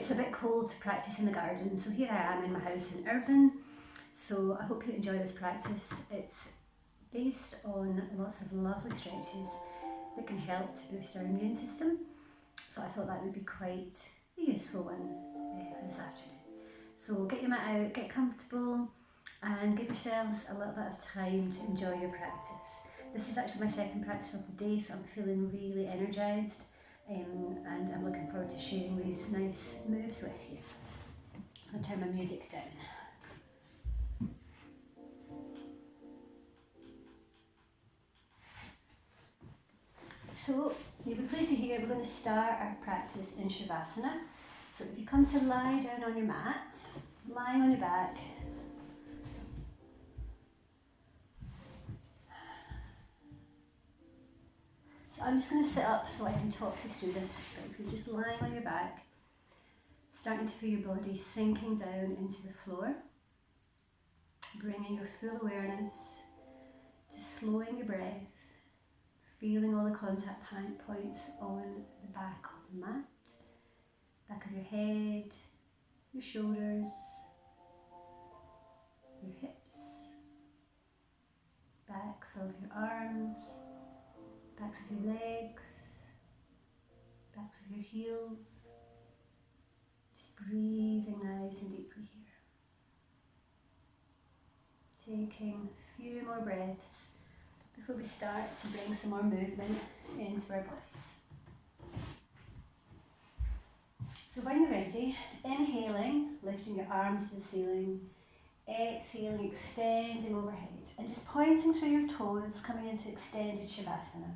It's a bit cold to practice in the garden, so here I am in my house in Irvine. So I hope you enjoy this practice. It's based on lots of lovely stretches that can help to boost our immune system. So I thought that would be quite a useful one for this afternoon. So get your mat out, get comfortable, and give yourselves a little bit of time to enjoy your practice. This is actually my second practice of the day, so I'm feeling really energised, and I'm looking forward to sharing these nice moves with you. So I'm going to turn my music down. So you'll be pleased to hear we're going to start our practice in Shavasana. So if you come to lie down on your mat, lying on your back, so I'm just going to sit up so I can talk you through this. But if you're just lying on your back, starting to feel your body sinking down into the floor, bringing your full awareness to slowing your breath, feeling all the contact points on the back of the mat, back of your head, your shoulders, your hips, backs of your arms, backs of your legs, backs of your heels. Just breathing nice and deeply here. Taking a few more breaths before we start to bring some more movement into our bodies. So when you're ready, inhaling, lifting your arms to the ceiling, exhaling, extending overhead, and just pointing through your toes, coming into extended Shavasana.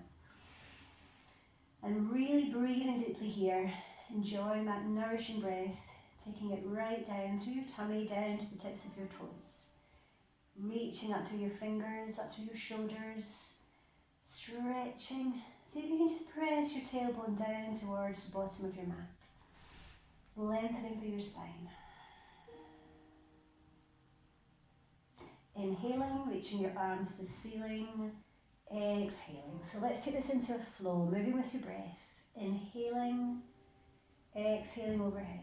And really breathing deeply here, enjoying that nourishing breath, taking it right down through your tummy, down to the tips of your toes. Reaching up through your fingers, up through your shoulders, stretching. See if you can just press your tailbone down towards the bottom of your mat. Lengthening through your spine. Inhaling, reaching your arms to the ceiling. Exhaling. So let's take this into a flow, moving with your breath. Inhaling, exhaling overhead.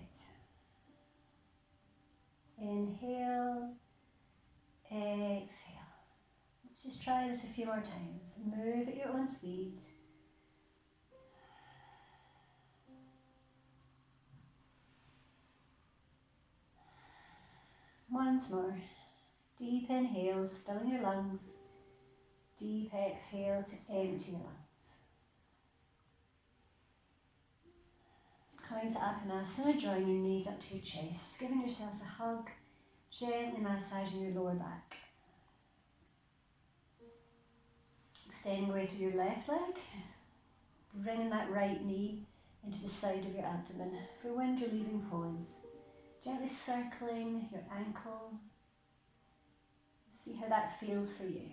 Inhale, exhale. Let's just try this a few more times. Move at your own speed. Once more. Deep inhales, filling your lungs. Deep exhale to empty your lungs. Coming to Apanasana, drawing your knees up to your chest. Just giving yourselves a hug, gently massaging your lower back. Extending away through your left leg, bringing that right knee into the side of your abdomen. For wind relieving pose. Gently circling your ankle. See how that feels for you.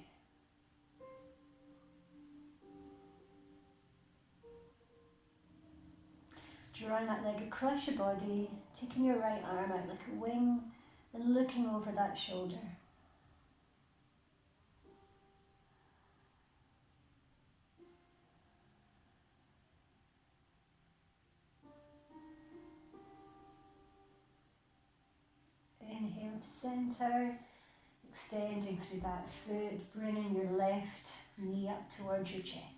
Drawing that leg across your body, taking your right arm out like a wing and looking over that shoulder. Inhale to centre, extending through that foot, bringing your left knee up towards your chest.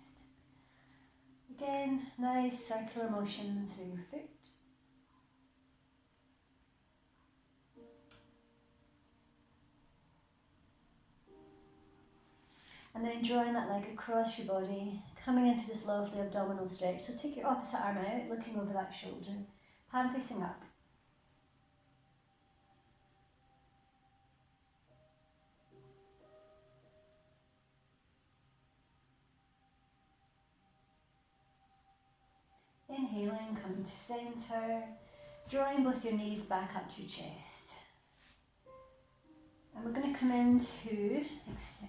Again, nice circular motion through your foot. And then drawing that leg across your body, coming into this lovely abdominal stretch. So take your opposite arm out, looking over that shoulder, palm facing up. Inhaling, coming to centre, drawing both your knees back up to your chest. And we're going to come into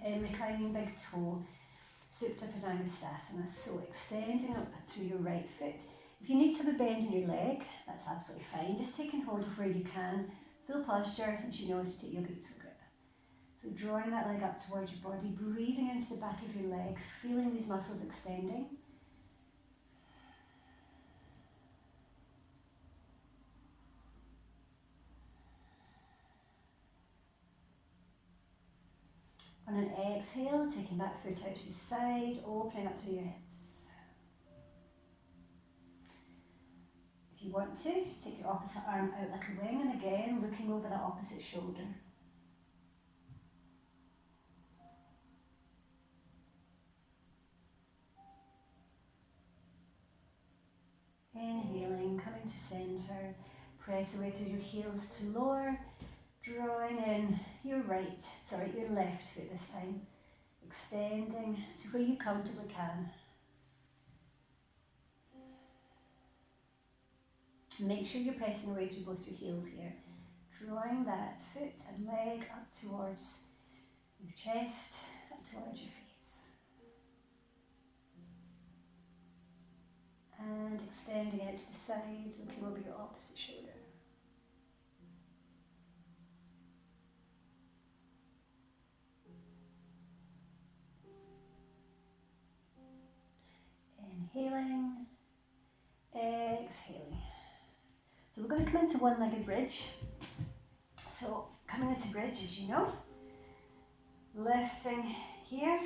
reclining big toe, Supta Padangusthasana. So extending up through your right foot. If you need to have a bend in your leg, that's absolutely fine. Just taking hold of where you can. Full posture, as you know, is Sthita Yoga grip. So drawing that leg up towards your body, breathing into the back of your leg, feeling these muscles extending. On an exhale, taking that foot out to the side, opening up through your hips. If you want to, take your opposite arm out like a wing, and again, looking over that opposite shoulder. Inhaling, coming to centre, press away through your heels to lower, drawing in your your left foot this time, extending to where you comfortably can. Make sure you're pressing away through both your heels here, drawing that foot and leg up towards your chest, up towards your face. And extending out to the side, looking over your opposite shoulder. Inhaling, exhaling. So we're going to come into one-legged bridge. So coming into bridge, as you know, lifting here.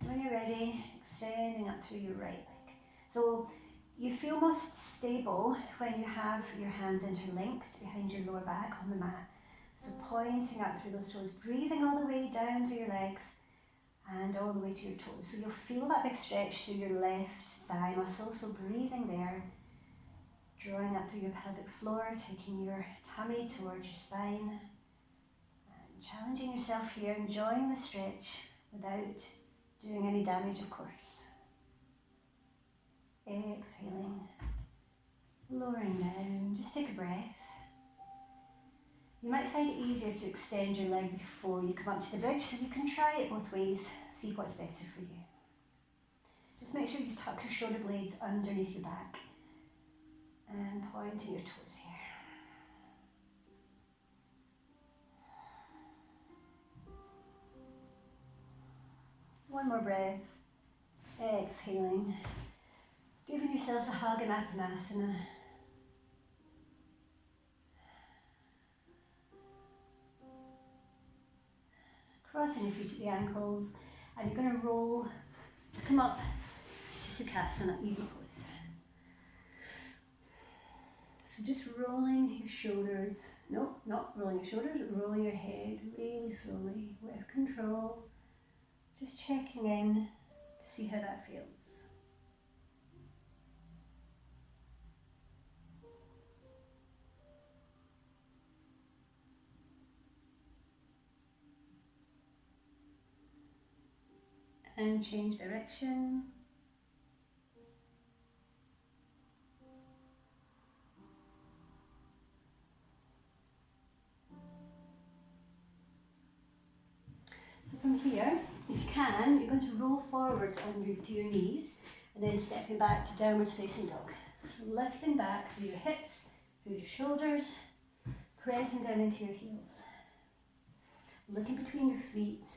When you're ready, extending up through your right leg. So you feel most stable when you have your hands interlinked behind your lower back on the mat. So pointing up through those toes, breathing all the way down to your legs and all the way to your toes. So you'll feel that big stretch through your left thigh muscle, so breathing there, drawing up through your pelvic floor, taking your tummy towards your spine, and challenging yourself here, enjoying the stretch without doing any damage, of course. Exhaling, lowering down, just take a breath. You might find it easier to extend your leg before you come up to the bridge, so you can try it both ways, see what's better for you. Just make sure you tuck your shoulder blades underneath your back and point to your toes here. One more breath. Exhaling. Giving yourselves a hug in Apanasana. Crossing your feet at the ankles, and you're going to roll to come up to Sukhasana, easy pose. So just rolling your shoulders, no, not rolling your shoulders, but rolling your head really slowly with control. Just checking in to see how that feels. And change direction. So from here, if you can, you're going to roll forwards to your knees and then stepping back to downwards facing dog. So lifting back through your hips, through your shoulders, pressing down into your heels. Looking between your feet,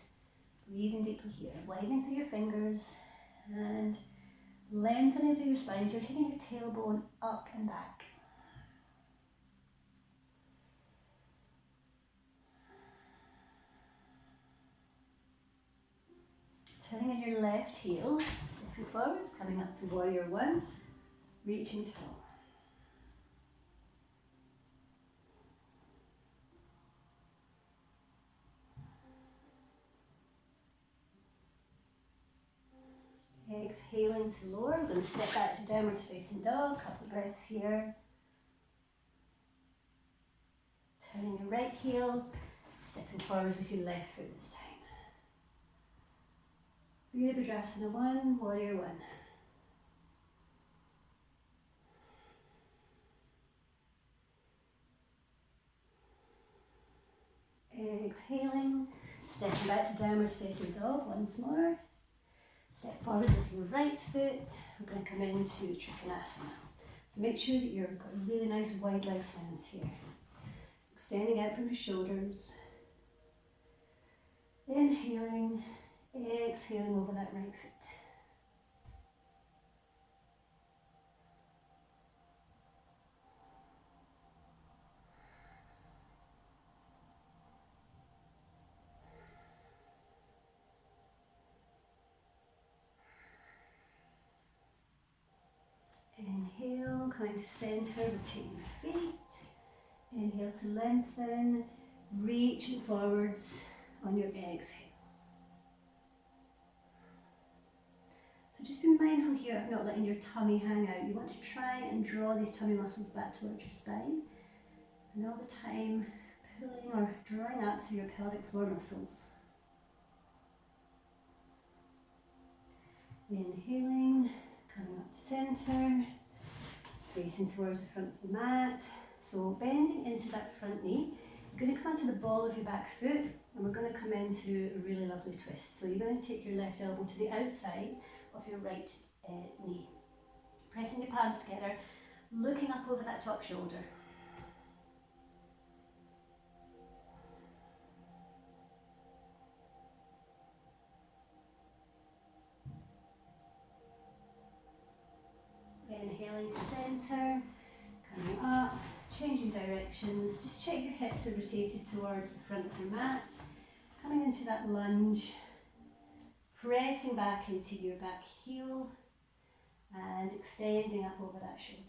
breathing deeply here, widening through your fingers and lengthening through your spine. So you're taking your tailbone up and back. Turning in your left heel, stepping forwards, coming up to warrior one, reaching tall. Exhaling to lower, we're going to step back to downwards facing dog, couple of breaths here. Turning your right heel, stepping forwards with your left foot this time. Virabhadrasana 1, warrior 1. Exhaling, stepping back to downwards facing dog once more. Step forwards with your right foot. We're going to come into Trikonasana. So make sure that you've got a really nice wide leg stance here. Extending out from your shoulders. Inhaling, exhaling over that right foot. Inhale, coming to centre, rotate your feet. Inhale to lengthen, reaching forwards on your exhale. So just be mindful here of not letting your tummy hang out. You want to try and draw these tummy muscles back towards your spine. And all the time, pulling or drawing up through your pelvic floor muscles. Inhaling, coming up to centre, facing towards the front of the mat. So bending into that front knee, you're going to come onto the ball of your back foot and we're going to come into a really lovely twist. So you're going to take your left elbow to the outside of your right knee. Pressing your palms together, looking up over that top shoulder. Inhaling to centre, coming up, changing directions. Just check your hips are rotated towards the front of your mat. Coming into that lunge, pressing back into your back heel and extending up over that shoulder.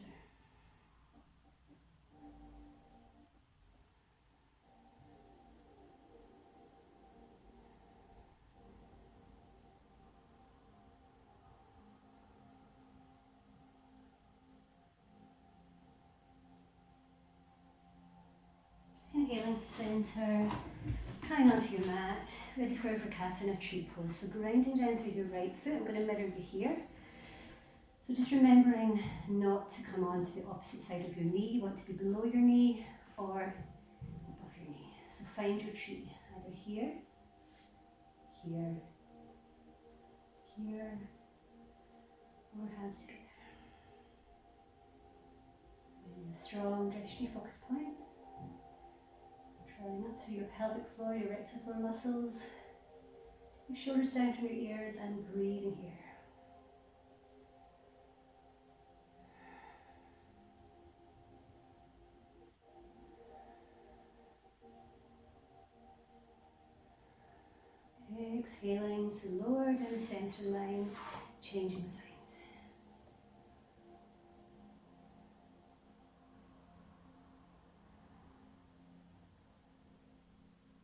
Inhaling to centre, coming onto your mat, ready for Vrksasana tree pose. So grinding down through your right foot, I'm going to mirror you here. So just remembering not to come onto the opposite side of your knee. You want to be below your knee or above your knee. So find your tree, either here, here, here, or hands together. And a strong drishti focus point. Drawing up through your pelvic floor, your rectal floor muscles. Your shoulders down from your ears and breathing here. Exhaling to lower down the centre line, changing the signs.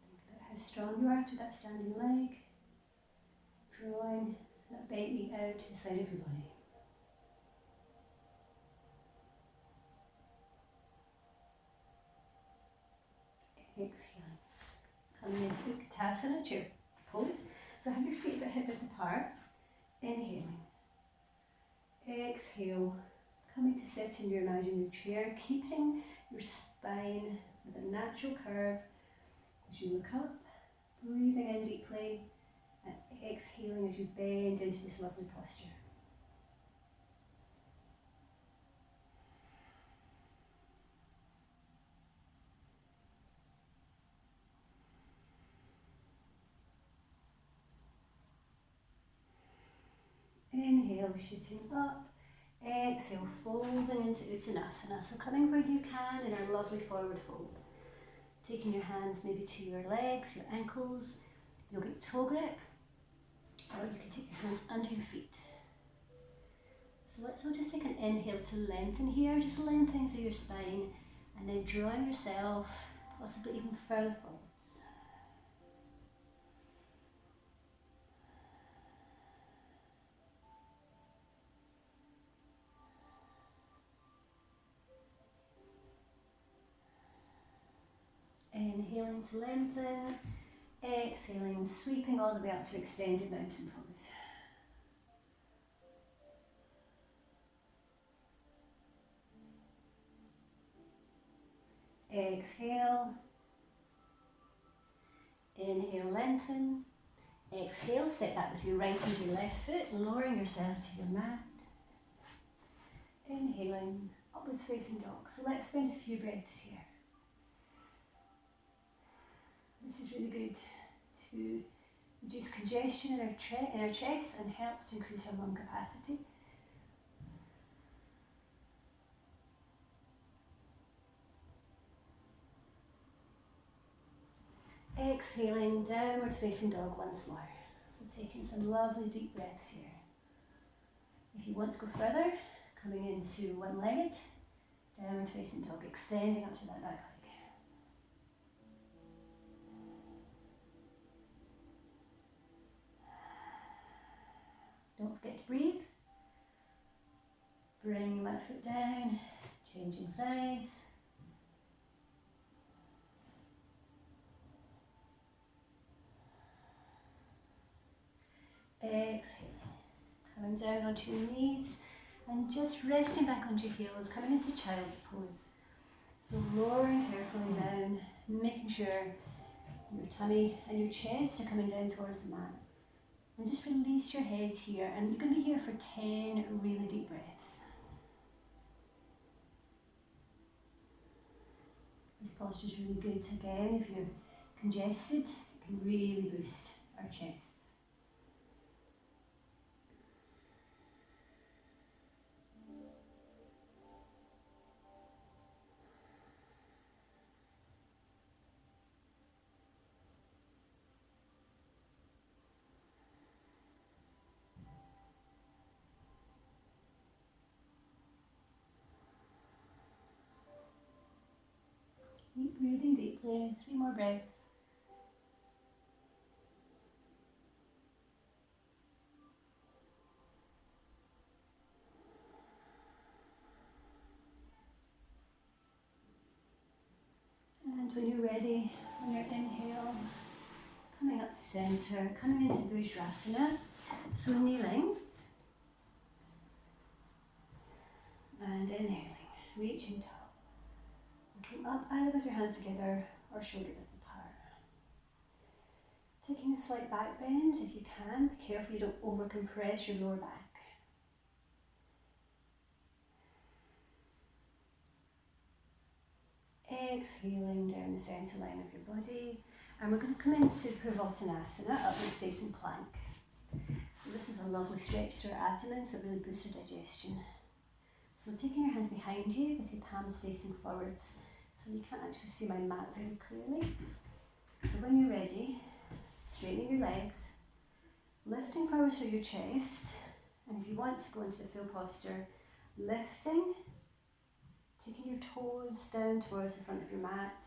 Think about how strong you are to that standing leg, drawing that bent knee out to the side of your body. Exhaling, coming into Utkatasana chair pose. So have your feet about hip width apart. Inhaling. Exhale. Coming to sit in your imaginary chair, keeping your spine with a natural curve as you look up, breathing in deeply and exhaling as you bend into this lovely posture. Inhale, shooting up. Exhale, folding into Uttanasana. So coming where you can in our lovely forward fold. Taking your hands maybe to your legs, your ankles, yogic toe grip, or you can take your hands under your feet. So let's all just take an inhale to lengthen here, just lengthening through your spine, and then drawing yourself possibly even further forwards. Inhaling to lengthen, exhaling, sweeping all the way up to extended mountain pose. Exhale, inhale, lengthen, exhale, step back with your right and your left foot, lowering yourself to your mat. Inhaling, upwards facing dog. So let's spend a few breaths here. This is really good to reduce congestion in our chest and helps to increase our lung capacity. Exhaling, downward facing dog once more. So taking some lovely deep breaths here. If you want to go further, coming into one one-legged, downward facing dog, extending up to that back leg. Don't forget to breathe. Bring my foot down, changing sides. Exhale. Coming down onto your knees and just resting back onto your heels, coming into child's pose. So lowering carefully down, making sure your tummy and your chest are coming down towards the mat. And just release your head here, and you're going to be here for 10 really deep breaths. This posture is really good. Again, if you're congested, it can really boost our chests. Keep breathing deeply, 3 more breaths. And when you're ready, on your inhale, coming up to center, coming into Bhujarasana. So kneeling and inhaling, reaching tall. Looking up, either with your hands together or shoulder width apart. Taking a slight back bend if you can. Be careful you don't over compress your lower back. Exhaling down the centre line of your body. And we're going to come into Purvottanasana, upwards facing plank. So this is a lovely stretch through our abdomen, so it really boosts our digestion. So taking your hands behind you with your palms facing forwards, so you can't actually see my mat very clearly. So when you're ready, straightening your legs, lifting forward through your chest, and if you want to go into the full posture, lifting, taking your toes down towards the front of your mat,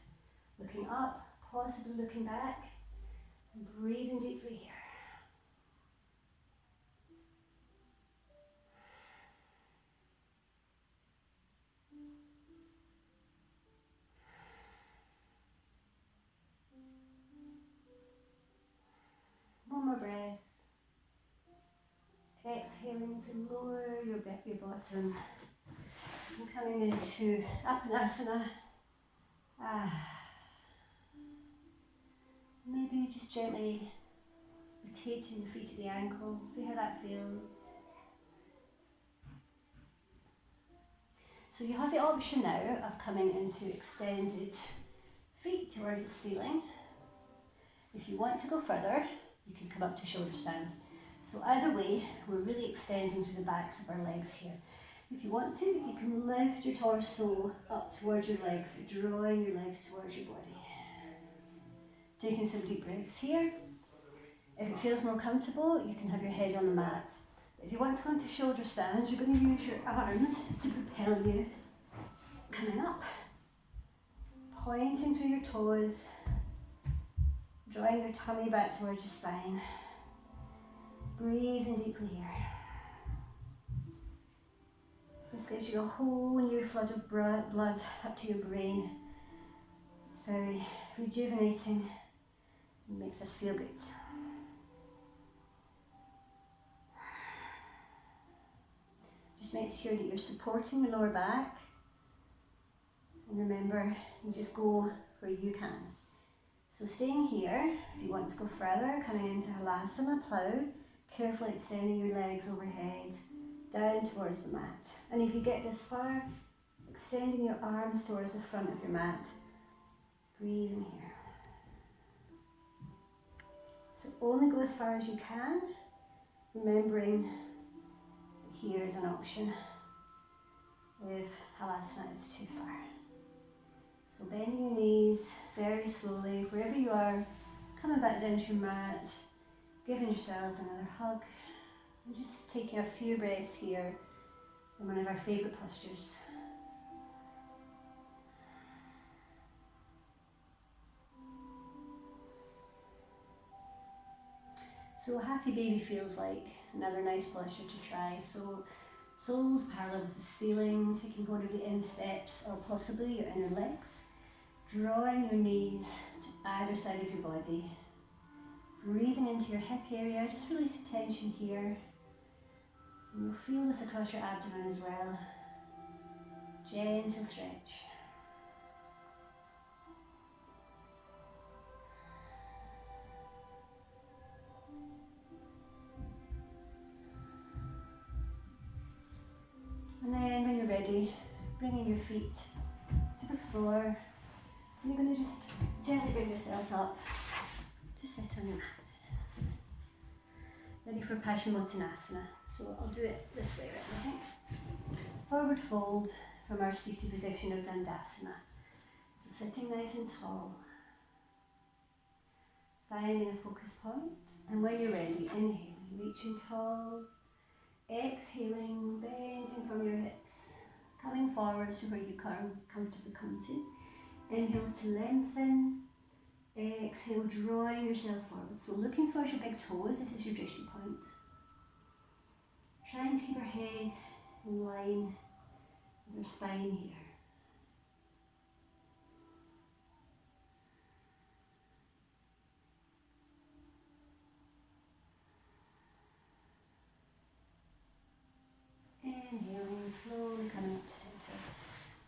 looking up, possibly looking back, and breathing deeply here. One more breath. Exhaling to lower your bottom. And coming into Apanasana. Maybe just gently rotating the feet at the ankles. See how that feels. So you have the option now of coming into extended feet towards the ceiling. If you want to go further, you can come up to shoulder stand. So either way, we're really extending through the backs of our legs here. If you want to, you can lift your torso up towards your legs, drawing your legs towards your body. Taking some deep breaths here. If it feels more comfortable, you can have your head on the mat. But if you want to go into shoulder stand, you're going to use your arms to propel you coming up. Pointing through your toes, drawing your tummy back towards your spine. Breathing deeply here. This gives you a whole new flood of blood up to your brain. It's very rejuvenating and makes us feel good. Just make sure that you're supporting your lower back. And remember, you just go where you can. So staying here, if you want to go further, coming into Halasana, plow, carefully extending your legs overhead, down towards the mat. And if you get this far, extending your arms towards the front of your mat, breathing here. So only go as far as you can, remembering here is an option if Halasana is too far. So bending your knees very slowly, wherever you are, coming back down to your mat, giving yourselves another hug, and just taking a few breaths here, in one of our favourite postures. So happy baby feels like another nice posture to try. So soles parallel with the ceiling, taking hold of the insteps or possibly your inner legs. Drawing your knees to either side of your body. Breathing into your hip area, just release the tension here. And you'll feel this across your abdomen as well. Gentle stretch. And then when you're ready, bringing your feet to the floor. And you're going to just gently bring yourselves up to sit on your mat. Ready for Paschimottanasana. So I'll do it this way, right? I think. Forward fold from our seated position of Dandasana. So sitting nice and tall. Finding a focus point. And when you're ready, inhaling, reaching tall. Exhaling, bending from your hips. Coming forwards to where you can comfortably come to. Inhale to lengthen. Exhale, drawing yourself forward. So looking towards your big toes, this is your drishti point. Trying to keep your head in line with your spine here. Inhaling, slowly coming up to centre.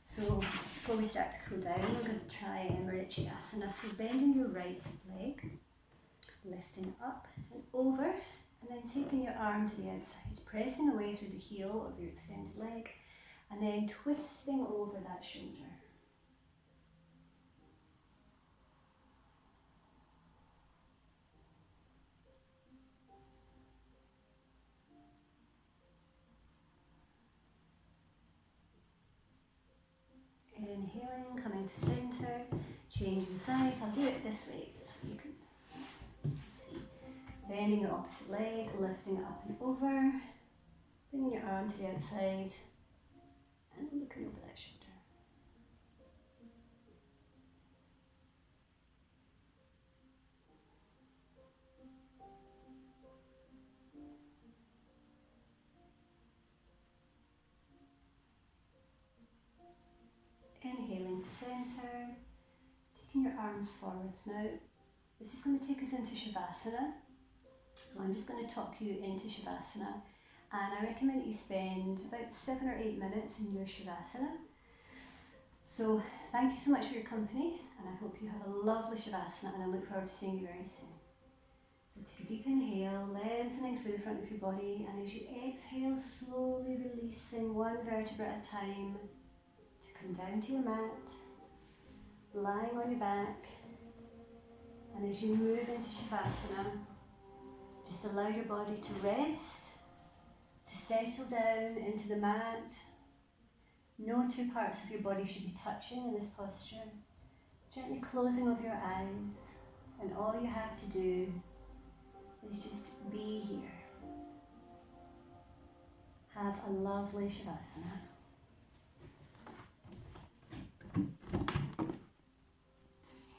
So before we start to cool down, we're going to try Marichyasana. So bending your right leg, lifting it up and over, and then taking your arm to the outside, pressing away through the heel of your extended leg, and then twisting over that shoulder. Inhaling, coming to centre, changing sides. I'll do it this way. You can see. Bending your opposite leg, lifting it up and over, bringing your arm to the outside, and looking over that shoulder. Inhaling to centre, taking your arms forwards now. This is going to take us into Shavasana. So I'm just going to talk you into Shavasana, and I recommend that you spend about 7 or 8 minutes in your Shavasana. So thank you so much for your company, and I hope you have a lovely Shavasana, and I look forward to seeing you very soon. So take a deep inhale, lengthening through the front of your body, and as you exhale, slowly releasing one vertebra at a time to come down to your mat, lying on your back. And as you move into Shavasana, just allow your body to rest, to settle down into the mat. No two parts of your body should be touching in this posture. Gently closing of your eyes, and all you have to do is just be here. Have a lovely Shavasana.